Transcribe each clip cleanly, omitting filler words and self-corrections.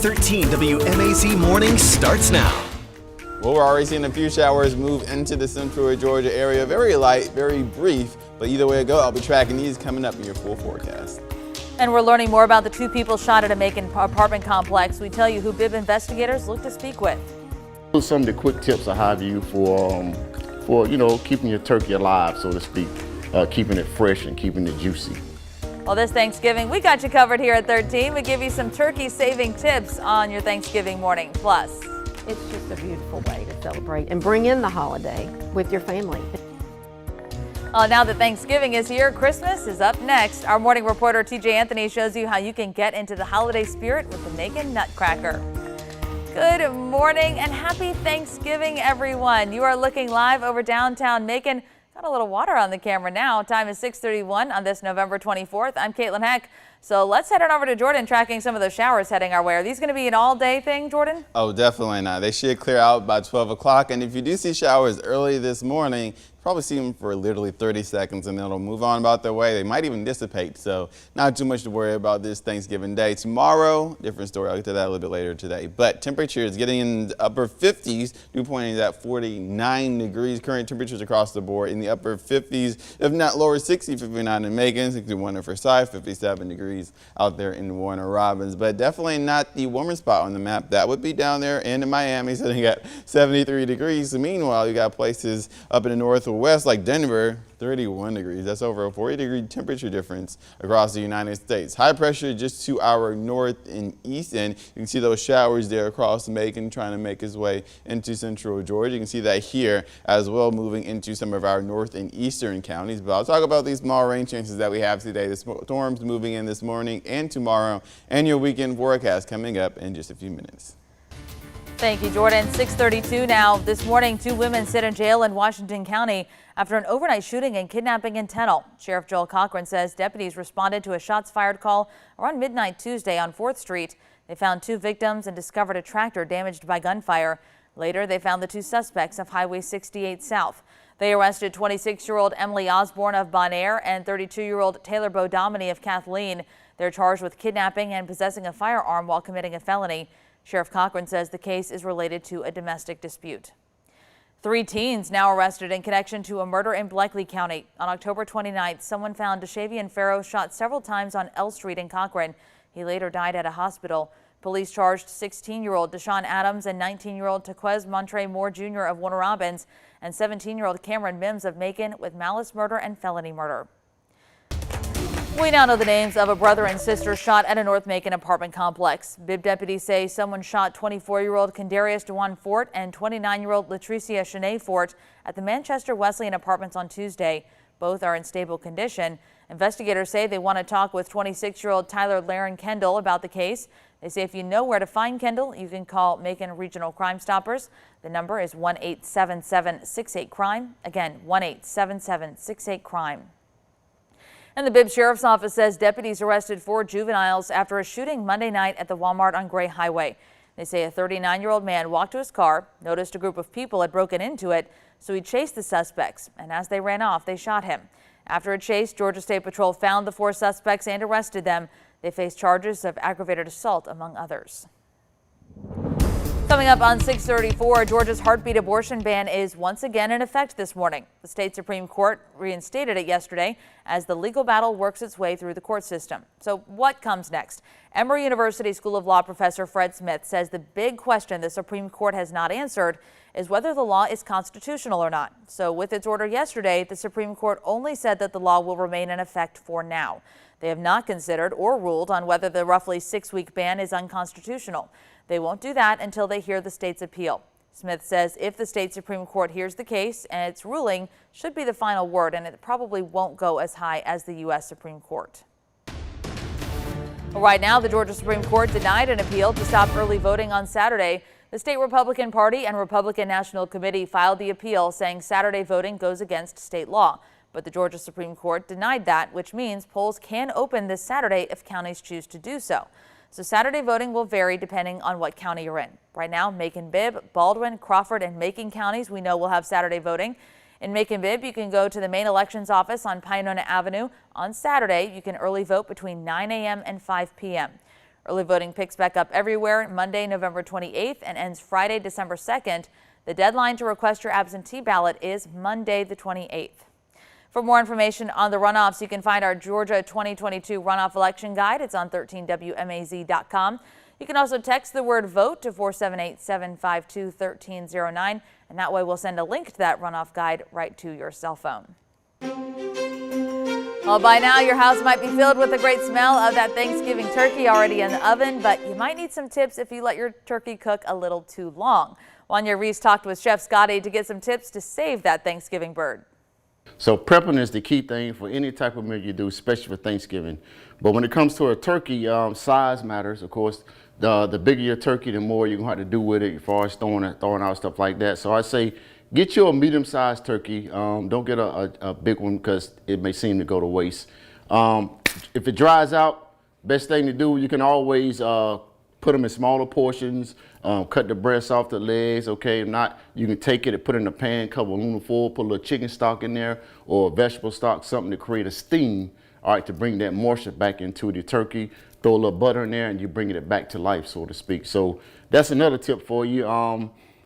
13 WMAZ Morning starts now. Well, we're already seeing a few showers move into the central Georgia area. Very light, very brief, but either way it go, I'll be tracking these coming up in your full forecast. And we're learning more about the two people shot at a Macon apartment complex. We tell you who Bibb investigators look to speak with. Some of the quick tips I have you for keeping your turkey alive, so to speak, keeping it fresh and keeping it juicy. Well, this Thanksgiving, we got you covered here at 13. We give you some turkey saving tips on your Thanksgiving morning. Plus, it's just a beautiful way to celebrate and bring in the holiday with your family. Now that Thanksgiving is here, Christmas is up next. Our morning reporter TJ Anthony shows you how you can get into the holiday spirit with the Macon Nutcracker. Good morning and happy Thanksgiving, everyone. You are looking live over downtown Macon. Got a little water on the camera now. Time is 6:31 on this November 24th. I'm Caitlin Heck. So let's head on over to Jordan, tracking some of those showers heading our way. Are these going to be an all-day thing, Jordan? Oh, definitely not. They should clear out by 12 o'clock. And if you do see showers early this morning, probably see them for literally 30 seconds and then it'll move on about their way. They might even dissipate, so not too much to worry about this Thanksgiving Day. Tomorrow, different story. I'll get to that a little bit later today. But temperatures getting in the upper 50s, dew point is at 49 degrees. Current temperatures across the board in the upper 50s, if not lower 60, 59 in Macon, 61 in Forsyth, 57 degrees out there in Warner Robins. But definitely not the warmer spot on the map. That would be down there in Miami, sitting at 73 degrees. So meanwhile, you got places up in the north west like Denver, 31 degrees. That's over a 40-degree temperature difference across the United States. High pressure just to our north and east end. You can see those showers there across Macon trying to make its way into central Georgia. You can see that here as well, moving into some of our north and eastern counties. But I'll talk about these small rain chances that we have today. The storms moving in this morning and tomorrow, and your weekend forecast coming up in just a few minutes. Thank you, Jordan. 6:32 now. This morning, 2 women sit in jail in Washington County after an overnight shooting and kidnapping in Tennell. Sheriff Joel Cochran says deputies responded to a shots fired call around midnight Tuesday on 4th Street. They found 2 victims and discovered a tractor damaged by gunfire. Later, they found the 2 suspects of Highway 68 South. They arrested 26-year-old Emily Osborne of Bonaire and 32-year-old Taylor Bodomini of Kathleen. They're charged with kidnapping and possessing a firearm while committing a felony. Sheriff Cochran says the case is related to a domestic dispute. 3 teens now arrested in connection to a murder in Bleckley County. On October 29th, someone found Deshavian Farrow shot several times on L Street in Cochran. He later died at a hospital. Police charged 16-year-old Deshaun Adams and 19-year-old Taquez Montre Moore Jr. of Warner Robins and 17-year-old Cameron Mims of Macon with malice murder and felony murder. We now know the names of a brother and sister shot at a North Macon apartment complex. Bibb deputies say someone shot 24-year-old Kendarius DeJuan Fort and 29-year-old Latricia Shanae Fort at the Manchester Wesleyan Apartments on Tuesday. Both are in stable condition. Investigators say they want to talk with 26-year-old Tyler Laren Kendall about the case. They say if you know where to find Kendall, you can call Macon Regional Crime Stoppers. The number is 1-877-68-CRIME. Again, 1-877-68-CRIME. And the Bibb Sheriff's Office says deputies arrested 4 juveniles after a shooting Monday night at the Walmart on Gray Highway. They say a 39-year-old man walked to his car, noticed a group of people had broken into it, so he chased the suspects, and as they ran off, they shot him. After a chase, Georgia State Patrol found the 4 suspects and arrested them. They face charges of aggravated assault, among others. Coming up on 6:34, Georgia's heartbeat abortion ban is once again in effect this morning. The state Supreme Court reinstated it yesterday as the legal battle works its way through the court system. So what comes next? Emory University School of Law professor Fred Smith says the big question the Supreme Court has not answered is whether the law is constitutional or not. So with its order yesterday, the Supreme Court only said that the law will remain in effect for now. They have not considered or ruled on whether the roughly 6-week ban is unconstitutional. They won't do that until they hear the state's appeal. Smith says if the state Supreme Court hears the case and its ruling should be the final word, and it probably won't go as high as the U.S. Supreme Court. Right now, the Georgia Supreme Court denied an appeal to stop early voting on Saturday. The state Republican Party and Republican National Committee filed the appeal saying Saturday voting goes against state law. But the Georgia Supreme Court denied that, which means polls can open this Saturday if counties choose to do so. So Saturday voting will vary depending on what county you're in. Right now, Macon-Bibb, Baldwin, Crawford, and Macon counties we know will have Saturday voting. In Macon-Bibb, you can go to the main elections office on Pionona Avenue. On Saturday, you can early vote between 9 a.m. and 5 p.m. Early voting picks back up everywhere Monday, November 28th and ends Friday, December 2nd. The deadline to request your absentee ballot is Monday, the 28th. For more information on the runoffs, you can find our Georgia 2022 runoff election guide. It's on 13WMAZ.com. You can also text the word VOTE to 478-752-1309, and that way we'll send a link to that runoff guide right to your cell phone. Well, by now your house might be filled with the great smell of that Thanksgiving turkey already in the oven, but you might need some tips if you let your turkey cook a little too long. Wanya Reese talked with Chef Scotty to get some tips to save that Thanksgiving bird. So prepping is the key thing for any type of meal you do, especially for Thanksgiving. But when it comes to a turkey, size matters. Of course, the bigger your turkey, the more you're gonna have to do with it as far as throwing out stuff like that. So I say get you a medium-sized turkey. Don't get a big one because it may seem to go to waste. If it dries out, best thing to do, you can always put them in smaller portions, cut the breasts off the legs, okay? If not, you can take it and put it in a pan, cover aluminum foil, put a little chicken stock in there or vegetable stock, something to create a steam, all right, to bring that moisture back into the turkey. Throw a little butter in there and you're bringing it back to life, so to speak. So that's another tip for you.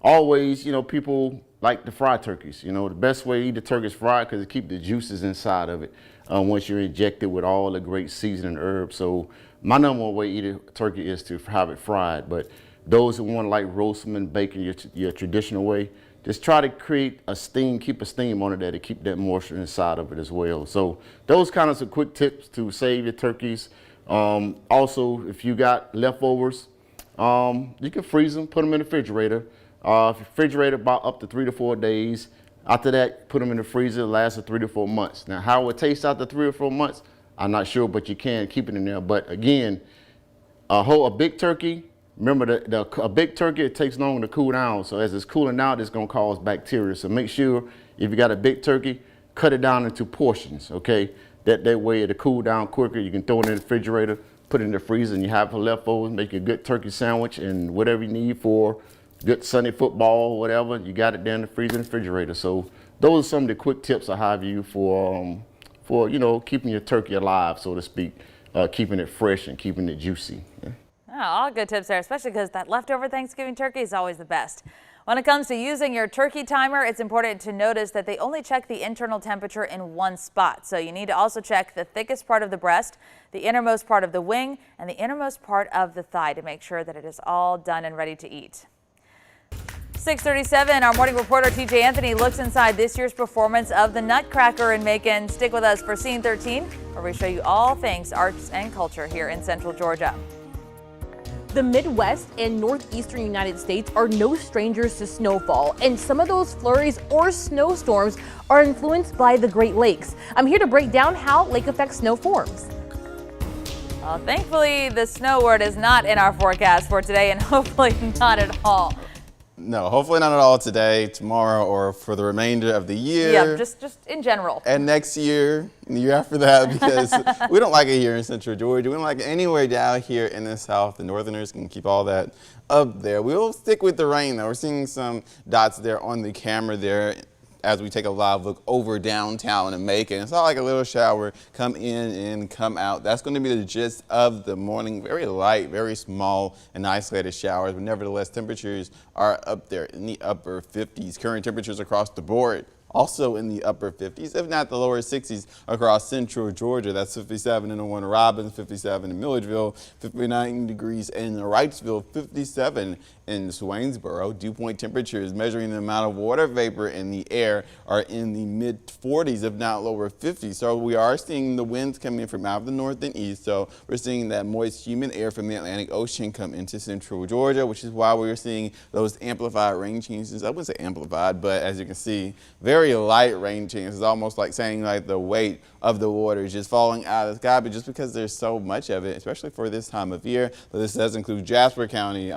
Always, you know, people like to fry turkeys. You know, the best way to eat the turkey is fried because it keeps the juices inside of it once you're injected with all the great seasoning herbs. So my number one way to eat a turkey is to have it fried. But those who want to like roast them and bake it your traditional way, just try to create a steam, keep a steam on it there to keep that moisture inside of it as well. So those kind of some quick tips to save your turkeys. Also, if you got leftovers, you can freeze them, put them in the refrigerator. Refrigerator about up to 3 to 4 days. After that, put them in the freezer, lasts for 3 to 4 months. Now, how it tastes after 3 or 4 months, I'm not sure, but you can keep it in there. But again, a big turkey, remember a big turkey, it takes longer to cool down. So as it's cooling down, it's gonna cause bacteria. So make sure if you got a big turkey, cut it down into portions, okay? That way it'll cool down quicker. You can throw it in the refrigerator, put it in the freezer, and you have for leftovers, make a good turkey sandwich and whatever you need for good Sunday football, whatever, you got it there in the freezer and refrigerator. So those are some of the quick tips I have you for you know, keeping your turkey alive, so to speak, keeping it fresh and keeping it juicy. Yeah. Oh, all good tips there, especially because that leftover Thanksgiving turkey is always the best. When it comes to using your turkey timer, it's important to notice that they only check the internal temperature in one spot. So you need to also check the thickest part of the breast, the innermost part of the wing, and the innermost part of the thigh to make sure that it is all done and ready to eat. 6:37, our morning reporter TJ Anthony looks inside this year's performance of the Nutcracker in Macon. Stick with us for Scene 13, where we show you all things arts and culture here in Central Georgia. The Midwest and Northeastern United States are no strangers to snowfall, and some of those flurries or snowstorms are influenced by the Great Lakes. I'm here to break down how lake effect snow forms. Well, thankfully, the snow word is not in our forecast for today, and hopefully not at all. No, hopefully not at all today, tomorrow, or for the remainder of the year. Yeah, just in general. And next year, and the year after that, because we don't like it here in Central Georgia. We don't like it anywhere down here in the South. The Northerners can keep all that up there. We'll stick with the rain, though. We're seeing some dots there on the camera there as we take a live look over downtown in Macon. It's not like a little shower, come in and come out. That's going to be the gist of the morning. Very light, very small and isolated showers, but nevertheless, temperatures are up there in the upper 50s. Current temperatures across the board also in the upper 50s, if not the lower 60s across Central Georgia. That's 57 in Warner Robins, 57 in Milledgeville, 59 degrees in Wrightsville, 57 in Swainsboro. Dew point temperatures measuring the amount of water vapor in the air are in the mid 40s, if not lower 50s. So we are seeing the winds coming in from out of the north and east. So we're seeing that moist, humid air from the Atlantic Ocean come into Central Georgia, which is why we're seeing those amplified rain changes. I wouldn't say amplified, but as you can see, very light rain changes. It's almost like saying like the weight of the water is just falling out of the sky, but just because there's so much of it, especially for this time of year. This does include Jasper County,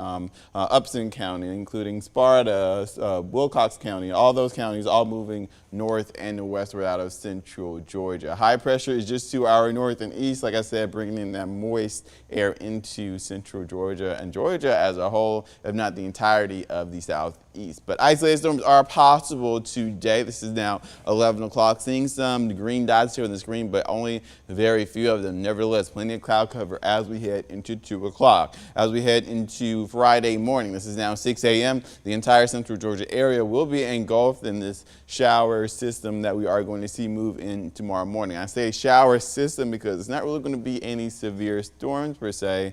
Upson County, including Sparta, Wilcox County, all those counties all moving north and westward out of Central Georgia. High pressure is just to our north and east, like I said, bringing in that moist air into Central Georgia and Georgia as a whole, if not the entirety of the southeast. But isolated storms are possible today. The This is now 11 o'clock. Seeing some green dots here on the screen, but only very few of them. Nevertheless, plenty of cloud cover as we head into 2 o'clock. As we head into Friday morning, this is now 6 a.m. The entire central Georgia area will be engulfed in this shower system that we are going to see move in tomorrow morning. I say shower system because it's not really going to be any severe storms per se.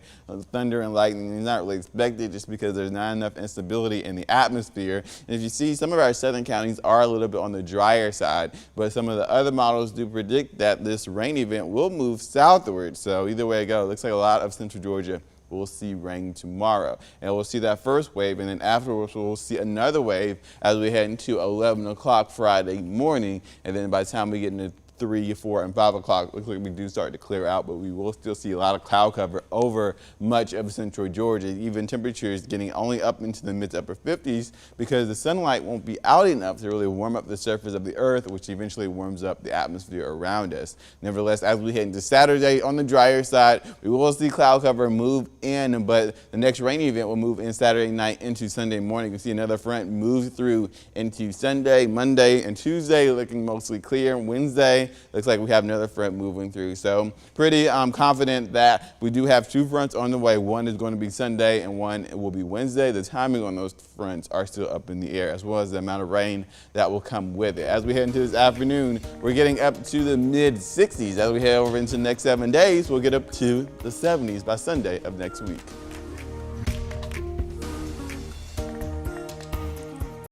Thunder and lightning is not really expected just because there's not enough instability in the atmosphere. And if you see, some of our southern counties are a little bit on the drier side, but some of the other models do predict that this rain event will move southward. So either way it goes, it looks like a lot of central Georgia we'll see rain tomorrow, and we'll see that first wave, and then afterwards we'll see another wave as we head into 11 o'clock Friday morning, and then by the time we get into 3, 4, and 5 o'clock, looks like we do start to clear out, but we will still see a lot of cloud cover over much of central Georgia. Even temperatures getting only up into the mid to upper 50s because the sunlight won't be out enough to really warm up the surface of the earth, which eventually warms up the atmosphere around us. Nevertheless, as we head into Saturday on the drier side, we will see cloud cover move in, but the next rainy event will move in Saturday night into Sunday morning. You can see another front move through into Sunday, Monday, and Tuesday looking mostly clear. Wednesday, looks like we have another front moving through. So pretty confident that we do have 2 fronts on the way. One is going to be Sunday and one will be Wednesday. The timing on those fronts are still up in the air, as well as the amount of rain that will come with it. As we head into this afternoon, we're getting up to the mid 60s. As we head over into the next 7 days, we'll get up to the 70s by Sunday of next week.